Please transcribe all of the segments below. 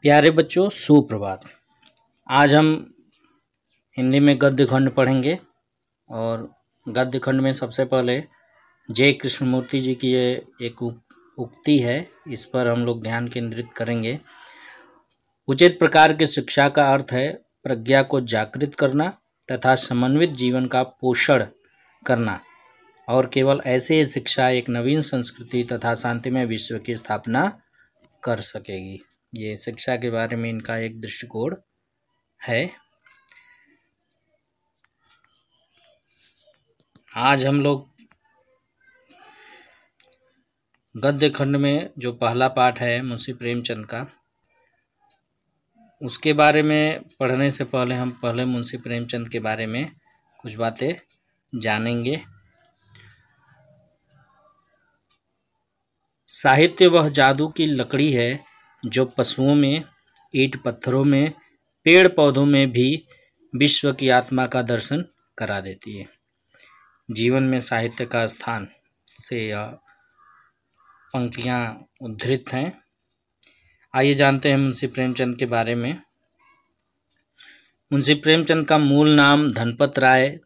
प्यारे बच्चों, सुप्रभात। आज हम हिंदी में गद्य खंड पढ़ेंगे और गद्य खंड में सबसे पहले जय कृष्णमूर्ति जी की ये एक उक्ति है, इस पर हम लोग ध्यान केंद्रित करेंगे। उचित प्रकार की शिक्षा का अर्थ है प्रज्ञा को जागृत करना तथा समन्वित जीवन का पोषण करना, और केवल ऐसे ही शिक्षा एक नवीन संस्कृति तथा शांतिमय विश्व की स्थापना कर सकेगी। ये शिक्षा के बारे में इनका एक दृष्टिकोण है। आज हम लोग गद्य खंड में जो पहला पाठ है मुंशी प्रेमचंद का, उसके बारे में पढ़ने से पहले हम पहले मुंशी प्रेमचंद के बारे में कुछ बातें जानेंगे। साहित्य वह जादू की लकड़ी है जो पशुओं में, ईंट पत्थरों में, पेड़ पौधों में भी विश्व की आत्मा का दर्शन करा देती है। जीवन में साहित्य का स्थान से यह पंक्तियाँ उद्धृत हैं। आइए जानते हैं मुंशी प्रेमचंद के बारे में। मुंशी प्रेमचंद का मूल नाम धनपत राय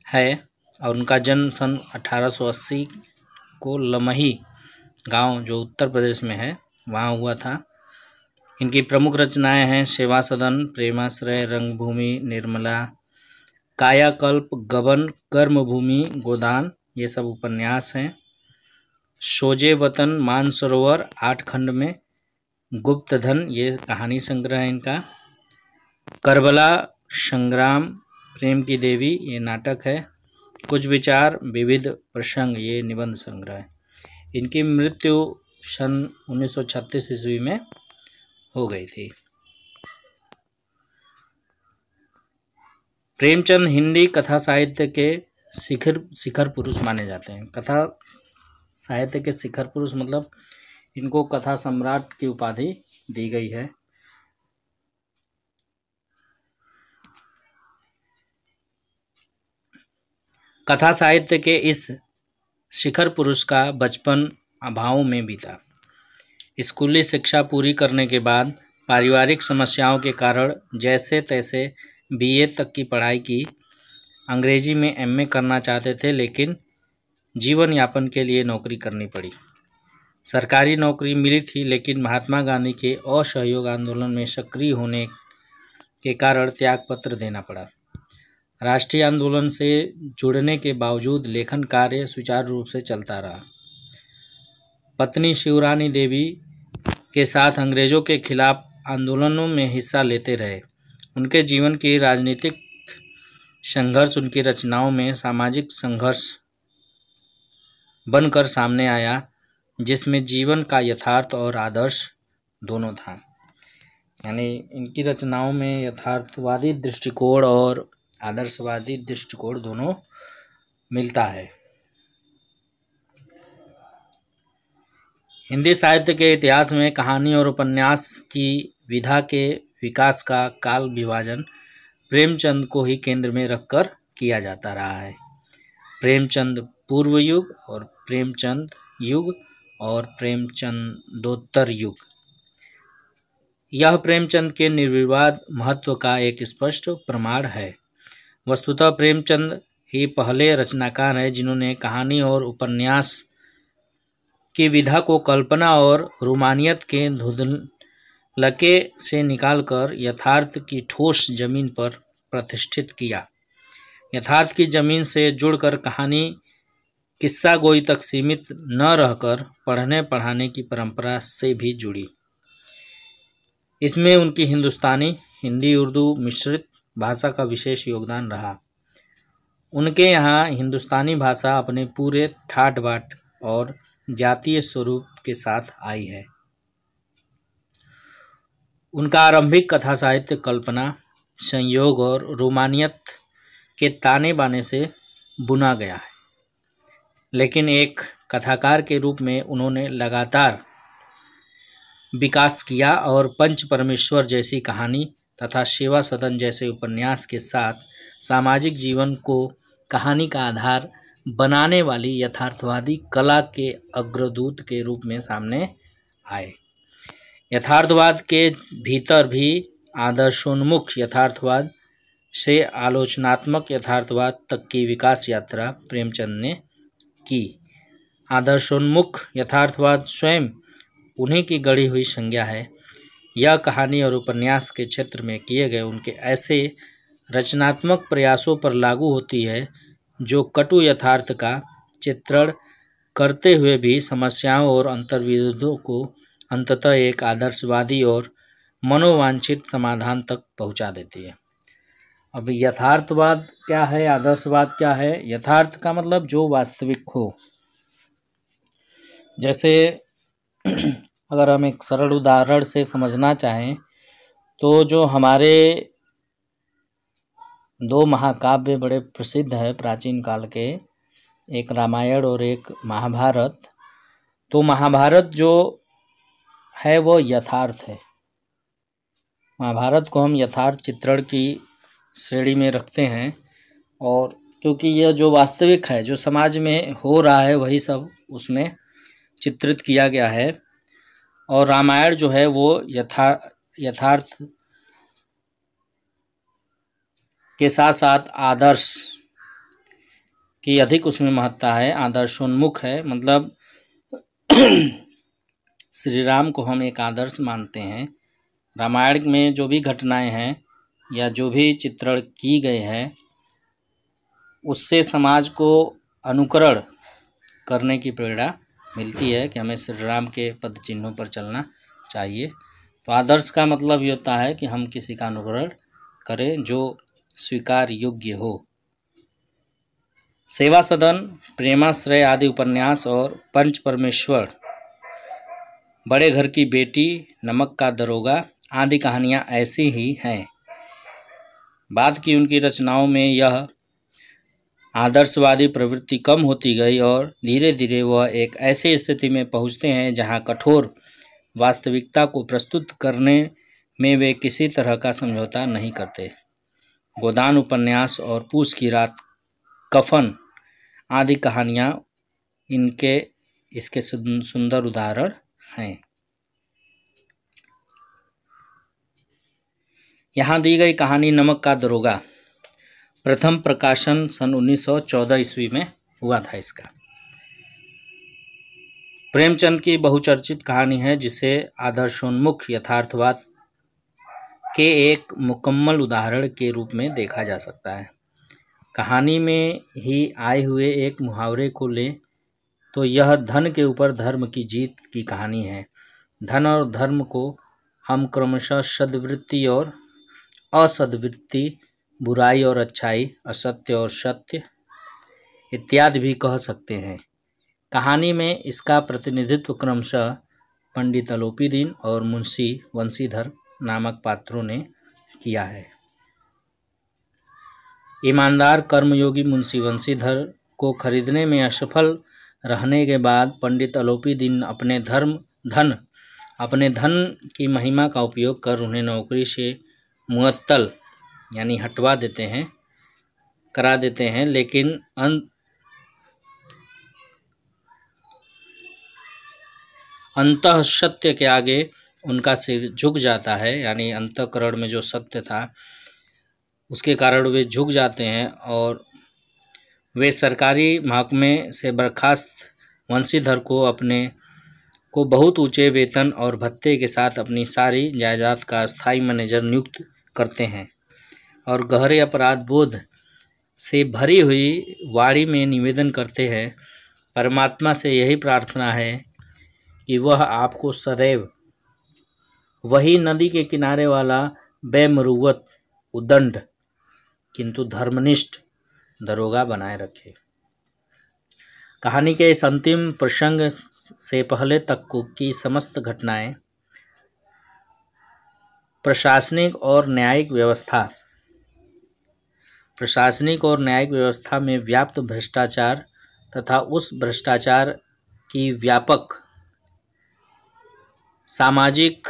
है और उनका जन्म सन 1880 को लमही गांव, जो उत्तर प्रदेश में है, वहाँ हुआ था। इनकी प्रमुख रचनाएं हैं सेवा सदन, प्रेमाश्रय, रंगभूमि, निर्मला, कायाकल्प, गबन, कर्मभूमि, गोदान, ये सब उपन्यास हैं। सोजे वतन, मानसरोवर 8 खंड में, गुप्तधन, ये कहानी संग्रह है इनका। करबला संग्राम, प्रेम की देवी, ये नाटक है। कुछ विचार, विविध प्रसंग, ये निबंध संग्रह है। इनकी मृत्यु सन 1936 ईस्वी में हो गई थी। प्रेमचंद हिंदी कथा साहित्य के शिखर पुरुष माने जाते हैं। कथा साहित्य के शिखर पुरुष मतलब इनको कथा सम्राट की उपाधि दी गई है। कथा साहित्य के इस शिखर पुरुष का बचपन अभावों में बीता। स्कूली शिक्षा पूरी करने के बाद पारिवारिक समस्याओं के कारण जैसे तैसे बीए तक की पढ़ाई की। अंग्रेजी में एमए करना चाहते थे, लेकिन जीवन यापन के लिए नौकरी करनी पड़ी। सरकारी नौकरी मिली थी, लेकिन महात्मा गांधी के असहयोग आंदोलन में सक्रिय होने के कारण त्यागपत्र देना पड़ा। राष्ट्रीय आंदोलन से जुड़ने के बावजूद लेखन कार्य सुचारू रूप से चलता रहा। पत्नी शिवरानी देवी के साथ अंग्रेजों के खिलाफ आंदोलनों में हिस्सा लेते रहे। उनके जीवन की राजनीतिक संघर्ष उनकी रचनाओं में सामाजिक संघर्ष बनकर सामने आया, जिसमें जीवन का यथार्थ और आदर्श दोनों था। यानी इनकी रचनाओं में यथार्थवादी दृष्टिकोण और आदर्शवादी दृष्टिकोण दोनों मिलता है। हिंदी साहित्य के इतिहास में कहानी और उपन्यास की विधा के विकास का काल विभाजन प्रेमचंद को ही केंद्र में रखकर किया जाता रहा है। प्रेमचंद पूर्व युग और प्रेमचंद युग और प्रेमचंदोत्तर युग, यह प्रेमचंद के निर्विवाद महत्व का एक स्पष्ट प्रमाण है। वस्तुतः प्रेमचंद ही पहले रचनाकार हैं जिन्होंने कहानी और उपन्यास की विधा को कल्पना और रोमानियत के धुंधलके से निकालकर यथार्थ की ठोस जमीन पर प्रतिष्ठित किया। यथार्थ की जमीन से जुड़कर कहानी किस्सा गोई तक सीमित न रहकर पढ़ने पढ़ाने की परंपरा से भी जुड़ी। इसमें उनकी हिंदुस्तानी, हिंदी उर्दू मिश्रित भाषा का विशेष योगदान रहा। उनके यहाँ हिंदुस्तानी भाषा अपने पूरे ठाट बाट और जातीय स्वरूप के साथ आई है। उनका आरंभिक कथा साहित्य कल्पना, संयोग और रोमानियत के ताने बाने से बुना गया है, लेकिन एक कथाकार के रूप में उन्होंने लगातार विकास किया और पंच परमेश्वर जैसी कहानी तथा सेवा सदन जैसे उपन्यास के साथ सामाजिक जीवन को कहानी का आधार बनाने वाली यथार्थवादी कला के अग्रदूत के रूप में सामने आए। यथार्थवाद के भीतर भी आदर्शोन्मुख यथार्थवाद से आलोचनात्मक यथार्थवाद तक की विकास यात्रा प्रेमचंद ने की। आदर्शोन्मुख यथार्थवाद स्वयं उन्हीं की गढ़ी हुई संज्ञा है। यह कहानी और उपन्यास के क्षेत्र में किए गए उनके ऐसे रचनात्मक प्रयासों पर लागू होती है जो कटु यथार्थ का चित्रण करते हुए भी समस्याओं और अंतर्विरोधों को अंततः एक आदर्शवादी और मनोवांछित समाधान तक पहुंचा देती है। अब यथार्थवाद क्या है, आदर्शवाद क्या है? यथार्थ का मतलब जो वास्तविक हो। जैसे अगर हम एक सरल उदाहरण से समझना चाहें तो जो हमारे दो महाकाव्य बड़े प्रसिद्ध है प्राचीन काल के, एक रामायण और एक महाभारत। तो महाभारत जो है वो यथार्थ है। महाभारत को हम यथार्थ चित्रण की श्रेणी में रखते हैं, और क्योंकि यह जो वास्तविक है, जो समाज में हो रहा है, वही सब उसमें चित्रित किया गया है। और रामायण जो है वो यथार्थ के साथ साथ आदर्श की अधिक उसमें महत्ता है, आदर्शोन्मुख है। मतलब श्री राम को हम एक आदर्श मानते हैं। रामायण में जो भी घटनाएं हैं या जो भी चित्रण की गए हैं उससे समाज को अनुकरण करने की प्रेरणा मिलती है कि हमें श्री राम के पद चिन्हों पर चलना चाहिए। तो आदर्श का मतलब ये होता है कि हम किसी का अनुकरण करें जो स्वीकार योग्य हो। सेवा सदन, प्रेमाश्रय आदि उपन्यास और पंच परमेश्वर, बड़े घर की बेटी, नमक का दरोगा आदि कहानियां ऐसी ही हैं। बाद की उनकी रचनाओं में यह आदर्शवादी प्रवृत्ति कम होती गई और धीरे धीरे वह एक ऐसी स्थिति में पहुंचते हैं जहां कठोर वास्तविकता को प्रस्तुत करने में वे किसी तरह का समझौता नहीं करते। गोदान उपन्यास और पूस की रात, कफन आदि कहानियां इसके सुंदर उदाहरण हैं। यहाँ दी गई कहानी नमक का दरोगा, प्रथम प्रकाशन सन 1914 ईस्वी में हुआ था। इसका प्रेमचंद की बहुचर्चित कहानी है जिसे आदर्शोन्मुख यथार्थवाद के एक मुकम्मल उदाहरण के रूप में देखा जा सकता है। कहानी में ही आए हुए एक मुहावरे को लें तो यह धन के ऊपर धर्म की जीत की कहानी है। धन और धर्म को हम क्रमशः सद्वृत्ति और असद्वृत्ति, बुराई और अच्छाई, असत्य और सत्य इत्यादि भी कह सकते हैं। कहानी में इसका प्रतिनिधित्व क्रमशः पंडित अलोपीदीन और मुंशी वंशीधर नामक पात्रों ने किया है। ईमानदार कर्मयोगी मुंशी वंशीधर को खरीदने में असफल रहने के बाद पंडित अलोपीदीन अपने धन की महिमा का उपयोग कर उन्हें नौकरी से मुअत्तल यानी हटवा करा देते हैं, लेकिन अंतः सत्य के आगे उनका सिर झुक जाता है। यानी अंतःकरण में जो सत्य था उसके कारण वे झुक जाते हैं और वे सरकारी महकमे से बर्खास्त वंशीधर को बहुत ऊंचे वेतन और भत्ते के साथ अपनी सारी जायदाद का स्थायी मैनेजर नियुक्त करते हैं और गहरे अपराध बोध से भरी हुई वाणी में निवेदन करते हैं, परमात्मा से यही प्रार्थना है कि वह आपको सदैव वही नदी के किनारे वाला बेमरुवत, उदंड किंतु धर्मनिष्ठ दरोगा बनाए रखे। कहानी के इस अंतिम प्रसंग से पहले तक की समस्त घटनाएं प्रशासनिक और न्यायिक व्यवस्था में व्याप्त भ्रष्टाचार तथा उस भ्रष्टाचार की व्यापक सामाजिक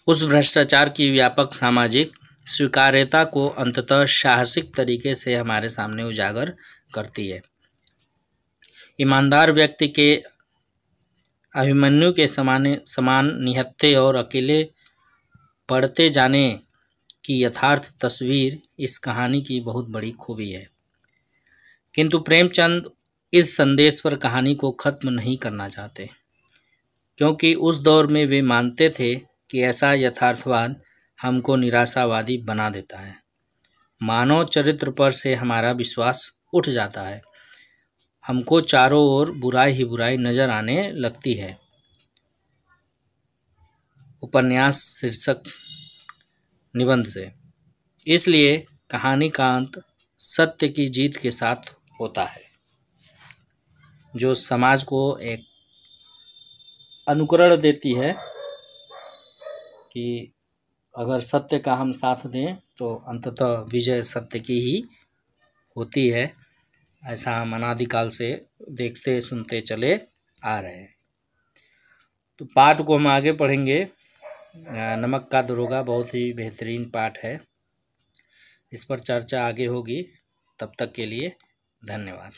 उस भ्रष्टाचार की व्यापक सामाजिक स्वीकार्यता को अंततः साहसिक तरीके से हमारे सामने उजागर करती है। ईमानदार व्यक्ति के अभिमन्यु के समान निहत्थे और अकेले पढ़ते जाने की यथार्थ तस्वीर इस कहानी की बहुत बड़ी खूबी है। किंतु प्रेमचंद इस संदेश पर कहानी को खत्म नहीं करना चाहते, क्योंकि उस दौर में वे मानते थे कि ऐसा यथार्थवाद हमको निराशावादी बना देता है। मानव चरित्र पर से हमारा विश्वास उठ जाता है। हमको चारों ओर बुराई ही बुराई नजर आने लगती है। उपन्यास शीर्षक निबंध से। इसलिए कहानी का अंत सत्य की जीत के साथ होता है, जो समाज को एक अनुकरण देती है कि अगर सत्य का हम साथ दें तो अंततः विजय सत्य की ही होती है। ऐसा हम अनादिकाल से देखते सुनते चले आ रहे हैं। तो पाठ को हम आगे पढ़ेंगे। नमक का दरोगा बहुत ही बेहतरीन पाठ है। इस पर चर्चा आगे होगी। तब तक के लिए धन्यवाद।